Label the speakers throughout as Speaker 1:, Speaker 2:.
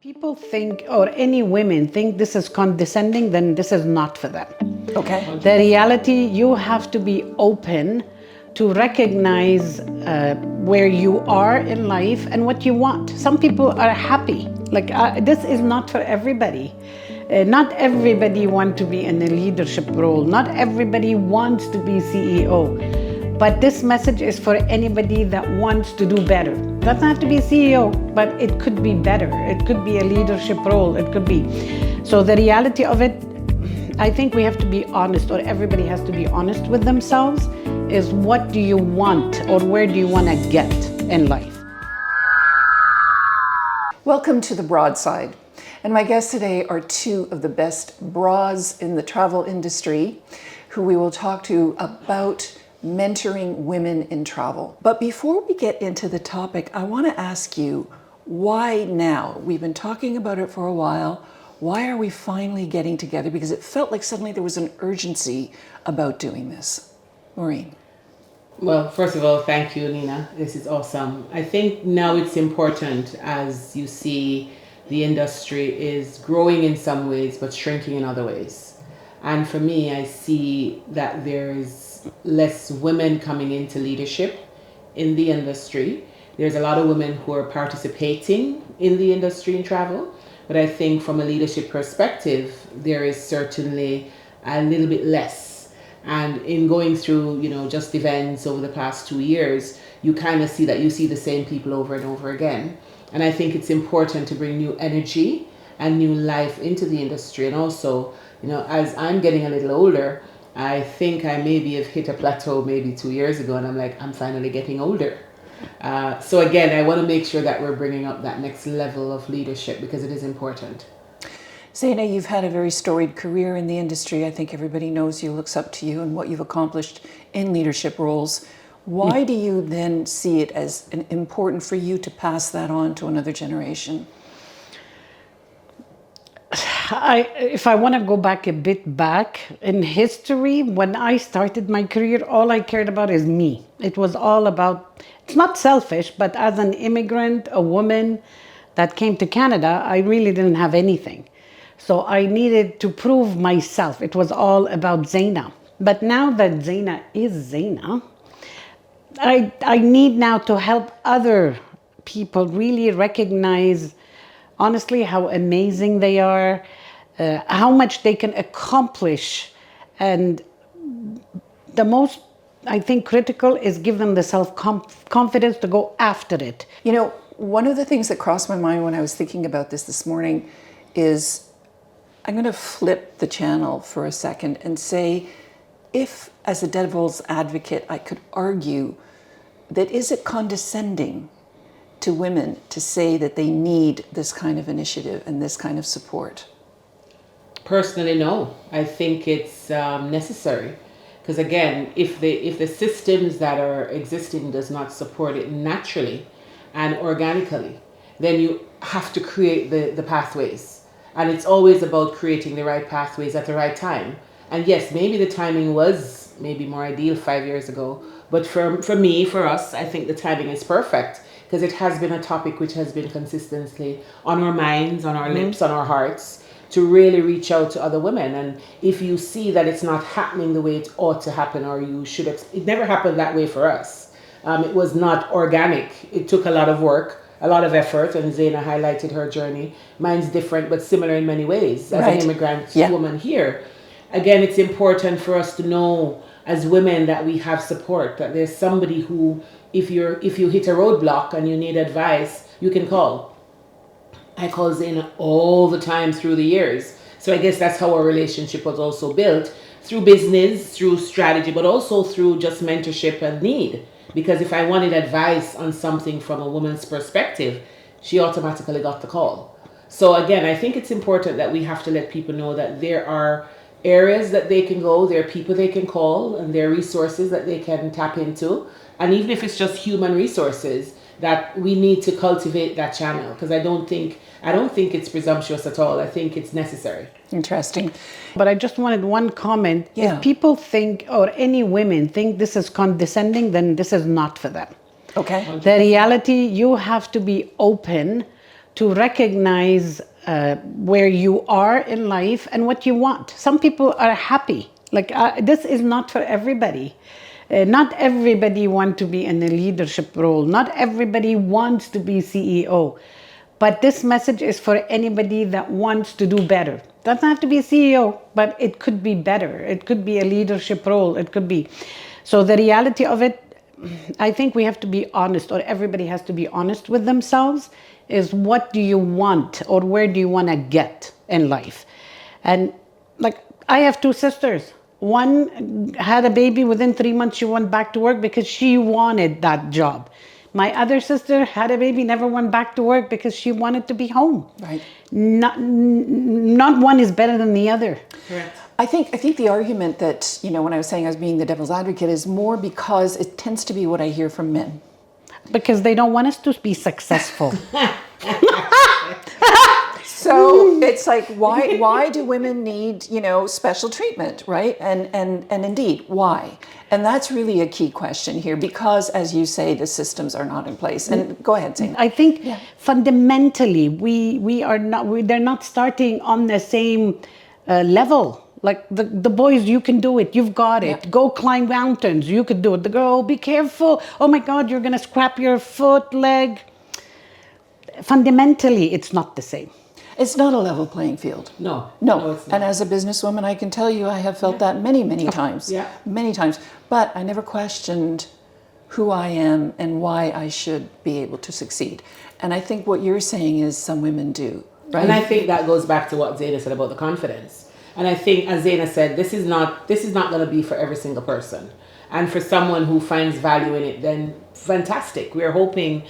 Speaker 1: People think, or any women think this is condescending, then this is not for them.
Speaker 2: Okay.
Speaker 1: The reality, you have to be open to recognize where you are in life and what you want. Some people are happy. This is not for everybody. Not everybody wants to be in a leadership role. Not everybody wants to be CEO. But this message is for anybody that wants to do better. It doesn't have to be CEO, but it could be better. It could be a leadership role. It could be. So the reality of it, I think we have to be honest, or everybody has to be honest with themselves, is what do you want, or where do you want to get in life?
Speaker 2: Welcome to the Broadside. And my guests today are two of the best bras in the travel industry, who we will talk to about mentoring women in travel. But before we get into the topic, I want to ask you, why now? We've been talking about it for a while. Why are we finally getting together? Because it felt like suddenly there was an urgency about doing this. Maureen.
Speaker 3: Well, first of all, thank you, Nina. This is awesome. I think now it's important, as you see, the industry is growing in some ways, but shrinking in other ways. And for me, I see that there's less women coming into leadership in the industry. There's a lot of women who are participating in the industry in travel, but I think from a leadership perspective, there is certainly a little bit less. And in going through, just events over the past 2 years, you kind of see that you see the same people over and over again. And I think it's important to bring new energy and new life into the industry. And also, as I'm getting a little older, I think I maybe have hit a plateau maybe 2 years ago, and I'm finally getting older. So again, I want to make sure that we're bringing up that next level of leadership because it is important.
Speaker 2: Zeina, you've had a very storied career in the industry. I think everybody knows you, looks up to you and what you've accomplished in leadership roles. Why do you then see it as important for you to pass that on to another generation?
Speaker 1: If I want to go back a bit back in history, when I started my career, all I cared about is me. It was all about, it's not selfish, but as an immigrant, a woman that came to Canada, I really didn't have anything. So I needed to prove myself. It was all about Zeina. But now that Zeina is Zeina, I need now to help other people really recognize honestly how amazing they are, how much they can accomplish. And the most, I think, critical is give them the self-confidence to go after it.
Speaker 2: One of the things that crossed my mind when I was thinking about this morning is I'm going to flip the channel for a second and say, if as a devil's advocate, I could argue that is it condescending to women to say that they need this kind of initiative and this kind of support?
Speaker 3: Personally, no. I think it's necessary because again, if the systems that are existing does not support it naturally and organically, then you have to create the pathways. And it's always about creating the right pathways at the right time. And yes, maybe the timing was maybe more ideal 5 years ago, but for me, for us, I think the timing is perfect. Because it has been a topic which has been consistently on our minds, on our lips, on our hearts, to really reach out to other women. And if you see that it's not happening the way it ought to happen, or you should, it never happened that way for us. It was not organic. It took a lot of work, a lot of effort, and Zeina highlighted her journey. Mine's different, but similar in many ways as an immigrant woman here. Again, it's important for us to know as women that we have support, that there's somebody who, if you hit a roadblock and you need advice, you can call. I call Zeina all the time through the years. So I guess that's how our relationship was also built, through business, through strategy, but also through just mentorship and need. Because if I wanted advice on something from a woman's perspective, she automatically got the call. So again, I think it's important that we have to let people know that there are areas that they can go, there are people they can call, and there are resources that they can tap into. And even if it's just human resources, that we need to cultivate that channel, because I don't think it's presumptuous at all. I think it's necessary.
Speaker 2: Interesting.
Speaker 1: But I just wanted one comment.
Speaker 2: Yeah.
Speaker 1: If people think, or any women think this is condescending, then this is not for them.
Speaker 2: Okay.
Speaker 1: The reality, you have to be open to recognize where you are in life and what you want. Some people are happy. Like this is not for everybody. Not everybody wants to be in a leadership role. Not everybody wants to be CEO. But this message is for anybody that wants to do better. Doesn't have to be a CEO, but it could be better. It could be a leadership role. It could be. So the reality of it, I think we have to be honest, or everybody has to be honest with themselves, is what do you want or where do you want to get in life? And like, I have two sisters. One had a baby within 3 months, she went back to work because she wanted that job. My other sister had a baby, never went back to work because she wanted to be home.
Speaker 2: Right.
Speaker 1: Not one is better than the other.
Speaker 3: Correct.
Speaker 2: I think the argument that, when I was saying I was being the devil's advocate is more because it tends to be what I hear from men.
Speaker 1: Because they don't want us to be successful.
Speaker 2: So it's like, why do women need, special treatment, right? And indeed, why? And that's really a key question here, because as you say, the systems are not in place. And go ahead, Zeina.
Speaker 1: I think fundamentally we are not. They're not starting on the same level. Like the boys, you can do it. You've got it.
Speaker 2: Yeah.
Speaker 1: Go climb mountains. You could do it. The girl, be careful. Oh my God, you're gonna scrap your foot, leg. Fundamentally, it's not the same.
Speaker 2: It's not a level playing field.
Speaker 3: No,
Speaker 2: No. And as a businesswoman, I can tell you I have felt that many times.
Speaker 3: Yeah.
Speaker 2: Many times. But I never questioned who I am and why I should be able to succeed. And I think what you're saying is some women do. Right?
Speaker 3: And I think that goes back to what Zeina said about the confidence. And I think, as Zeina said, this is not going to be for every single person. And for someone who finds value in it, then fantastic. We're hoping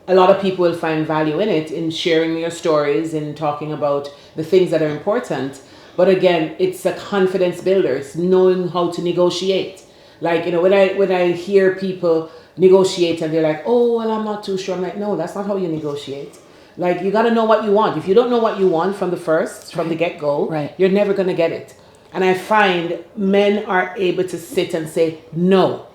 Speaker 3: a lot of people will find value in it, in sharing your stories, in talking about the things that are important. But again, it's a confidence builder. It's knowing how to negotiate. Like, when I hear people negotiate and they're like, oh, well, I'm not too sure. I'm like, no, that's not how you negotiate. Like, you got to know what you want. If you don't know what you want from the get-go,
Speaker 2: right,
Speaker 3: you're never going to get it. And I find men are able to sit and say, no,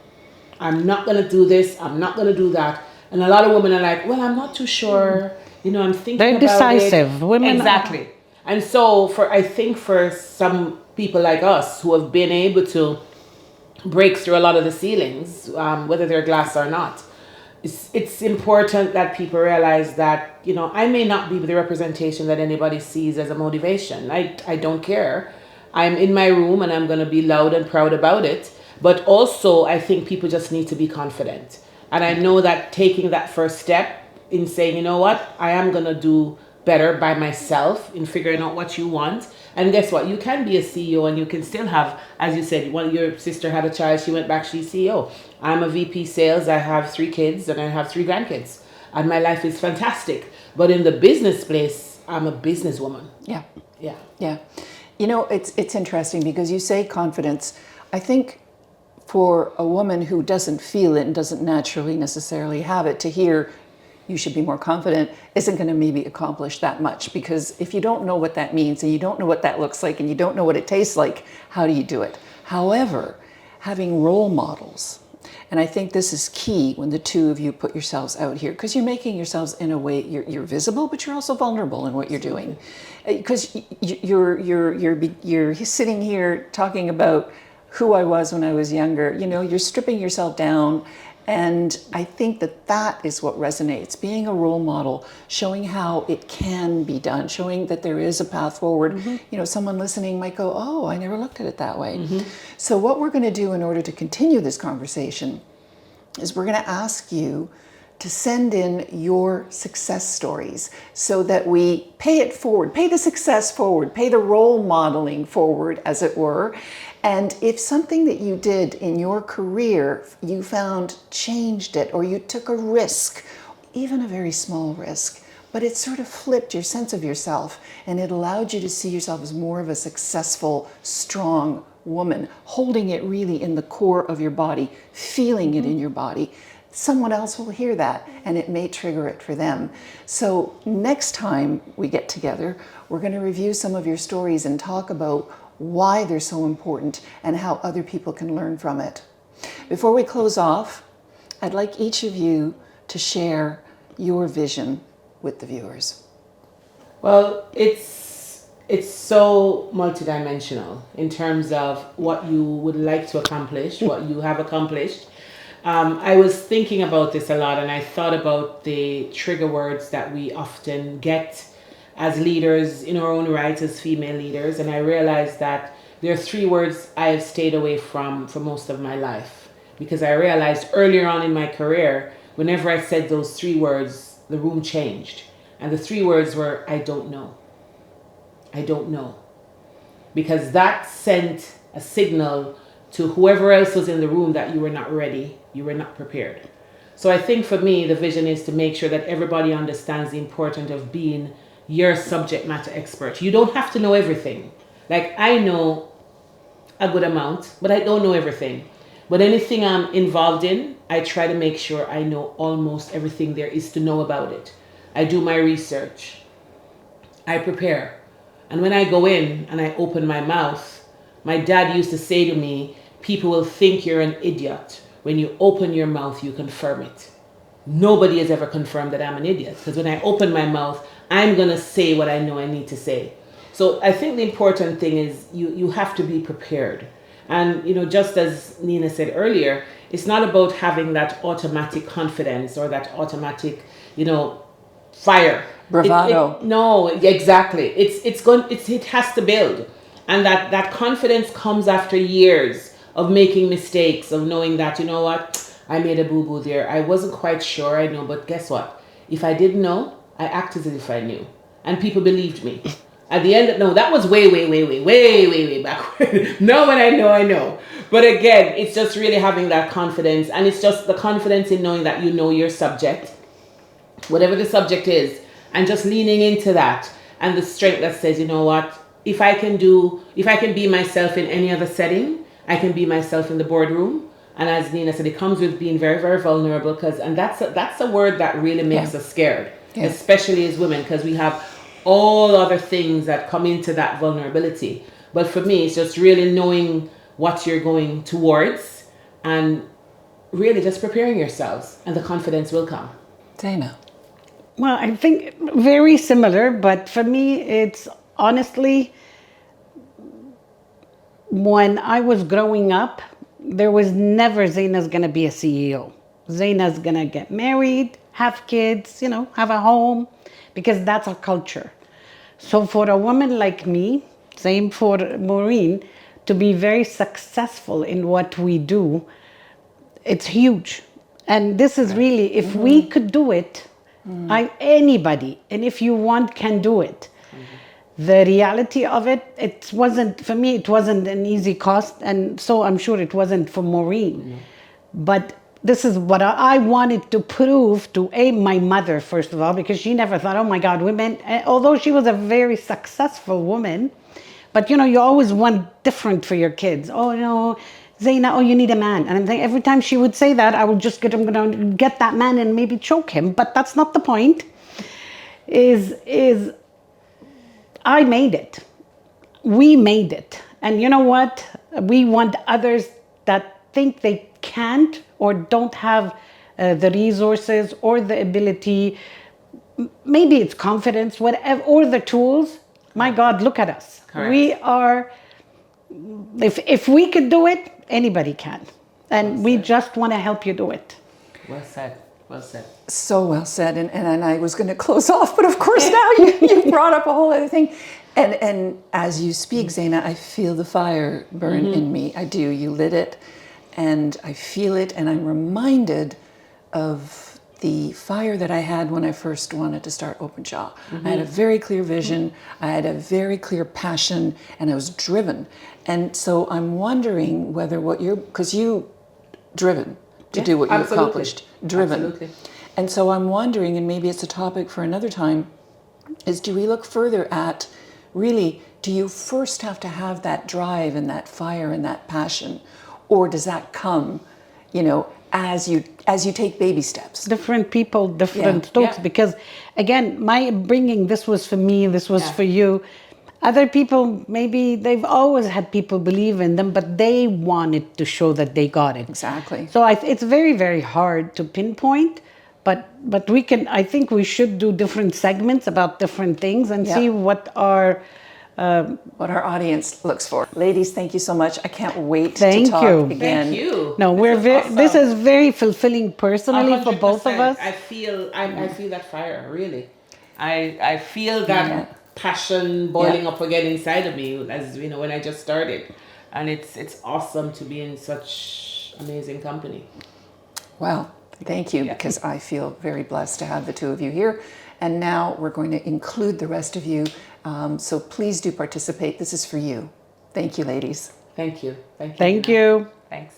Speaker 3: I'm not going to do this. I'm not going to do that. And a lot of women are like, well, I'm not too sure. I'm thinking
Speaker 1: They're
Speaker 3: about it.
Speaker 1: They're decisive. Women
Speaker 3: exactly. And so I think for some people like us who have been able to break through a lot of the ceilings, whether they're glass or not, it's important that people realize that, I may not be the representation that anybody sees as a motivation. I don't care. I'm in my room and I'm going to be loud and proud about it. But also, I think people just need to be confident. And I know that taking that first step in saying, you know what, I am going to do better by myself in figuring out what you want. And guess what? You can be a CEO and you can still have, as you said, your sister had a child, she went back, she's CEO. I'm a VP sales, I have 3 kids and I have 3 grandkids. And my life is fantastic. But in the business place, I'm a businesswoman.
Speaker 2: Yeah.
Speaker 3: Yeah.
Speaker 2: Yeah. It's interesting because you say confidence. I think for a woman who doesn't feel it and doesn't naturally necessarily have it, to hear you should be more confident isn't going to maybe accomplish that much, because if you don't know what that means and you don't know what that looks like and you don't know what it tastes like, how do you do it? However, having role models, and I think this is key when the two of you put yourselves out here, because you're making yourselves, in a way, you're visible, but you're also vulnerable in what you're doing, because you're sitting here talking about who I was when I was younger. You're stripping yourself down. And I think that is what resonates. Being a role model, showing how it can be done, showing that there is a path forward. Mm-hmm. Someone listening might go, oh, I never looked at it that way. Mm-hmm. So what we're going to do in order to continue this conversation is we're going to ask you to send in your success stories so that we pay it forward, pay the success forward, pay the role modeling forward, as it were. And if something that you did in your career you found changed it, or you took a risk, even a very small risk, but it sort of flipped your sense of yourself and it allowed you to see yourself as more of a successful, strong woman, holding it really in the core of your body, feeling it in your body, someone else will hear that and it may trigger it for them. So next time we get together, we're going to review some of your stories and talk about why they're so important and how other people can learn from it. Before we close off, I'd like each of you to share your vision with the viewers.
Speaker 3: Well, it's so multidimensional in terms of what you would like to accomplish, what you have accomplished. I was thinking about this a lot, and I thought about the trigger words that we often get as leaders in our own right, as female leaders, and I realized that there are three words I have stayed away from for most of my life, because I realized earlier on in my career, whenever I said those three words, the room changed. And the three words were, I don't know. I don't know. Because that sent a signal to whoever else was in the room that you were not ready, you were not prepared. So I think for me, the vision is to make sure that everybody understands the importance of being your subject matter expert. You don't have to know everything. Like, I know a good amount, but I don't know everything. But anything I'm involved in, I try to make sure I know almost everything there is to know about it. I do my research. I prepare. And when I go in and I open my mouth, my dad used to say to me, people will think you're an idiot. When you open your mouth, you confirm it. Nobody has ever confirmed that I'm an idiot, because when I open my mouth, I'm going to say what I know I need to say. So I think the important thing is you have to be prepared. And, just as Nina said earlier, it's not about having that automatic confidence or that automatic, fire.
Speaker 2: Bravado.
Speaker 3: No, exactly. It has to build. And that confidence comes after years of making mistakes, of knowing that, you know what, I made a boo-boo there. I wasn't quite sure I know, but guess what? If I didn't know, I acted as if I knew. And people believed me. At the end, no, that was way back. Now when I know. But again, it's just really having that confidence. And it's just the confidence in knowing that you know your subject, whatever the subject is, and just leaning into that. And the strength that says, you know what, if I can be myself in any other setting, I can be myself in the boardroom. And as Nina said, it comes with being very, very vulnerable, and that's a word that really makes us scared, especially as women, because we have all other things that come into that vulnerability. But for me, it's just really knowing what you're going towards and really just preparing yourselves, and the confidence will come.
Speaker 2: Zeina.
Speaker 1: Well, I think very similar, but for me, it's honestly, when I was growing up, there was never Zeina's going to be a CEO. Zeina's going to get married, have kids, have a home, because that's our culture. So for a woman like me, same for Maureen, to be very successful in what we do, it's huge. And this is really, if we could do it, anybody, and if you want, can do it. The reality of it wasn't, for me, it wasn't an easy cost, and so I'm sure it wasn't for Maureen. But this is what I wanted to prove to my mother, first of all, because she never thought, oh my God, women, although she was a very successful woman, but you always want different for your kids. Oh, Zeina, you need a man. And I'm thinking, every time she would say that, I would just I'm going to get that man and maybe choke him. But that's not the point. Is I made it. We made it. And you know what? We want others that think they can't or don't have the resources or the ability, maybe it's confidence, whatever, or the tools. My God, look at us.
Speaker 3: Correct.
Speaker 1: We are, if we could do it, anybody can. And we just want to help you do it.
Speaker 3: Well said. Well said.
Speaker 2: So well said. And I was going to close off, but of course now you brought up a whole other thing. And as you speak, Zeina, I feel the fire burn in me. I do. You lit it, and I feel it, and I'm reminded of the fire that I had when I first wanted to start Openshaw. I had a very clear vision, I had a very clear passion, and I was driven. And so I'm wondering whether because you driven to do what you accomplished. Driven.
Speaker 3: Absolutely.
Speaker 2: And so I'm wondering, and maybe it's a topic for another time, is do we look further at, really, do you first have to have that drive and that fire and that passion? Or does that come, as you take baby steps?
Speaker 1: Different people, different strokes. Because again, my bringing, this was for me, this was for you. Other people, maybe they've always had people believe in them, but they wanted to show that they got it.
Speaker 2: Exactly.
Speaker 1: So it's very, very hard to pinpoint. but we can. I think we should do different segments about different things and see what our
Speaker 2: audience looks for. Ladies, thank you so much. I can't wait to
Speaker 1: Thank
Speaker 2: talk
Speaker 1: you.
Speaker 2: again.
Speaker 3: Thank you.
Speaker 1: no, we're very.
Speaker 3: awesome.
Speaker 1: This is very fulfilling personally for both of
Speaker 3: 100%.
Speaker 1: us.
Speaker 3: I feel that fire, really. I feel that passion boiling up again inside of me, as you know, when I just started. And it's awesome to be in such amazing company.
Speaker 2: Well, thank you, because I feel very blessed to have the two of you here. And now we're going to include the rest of you. So please do participate. This is for you. Thank you, ladies.
Speaker 3: Thank you. Thank you.
Speaker 1: Thank
Speaker 3: Gina.
Speaker 1: you.
Speaker 3: Thanks.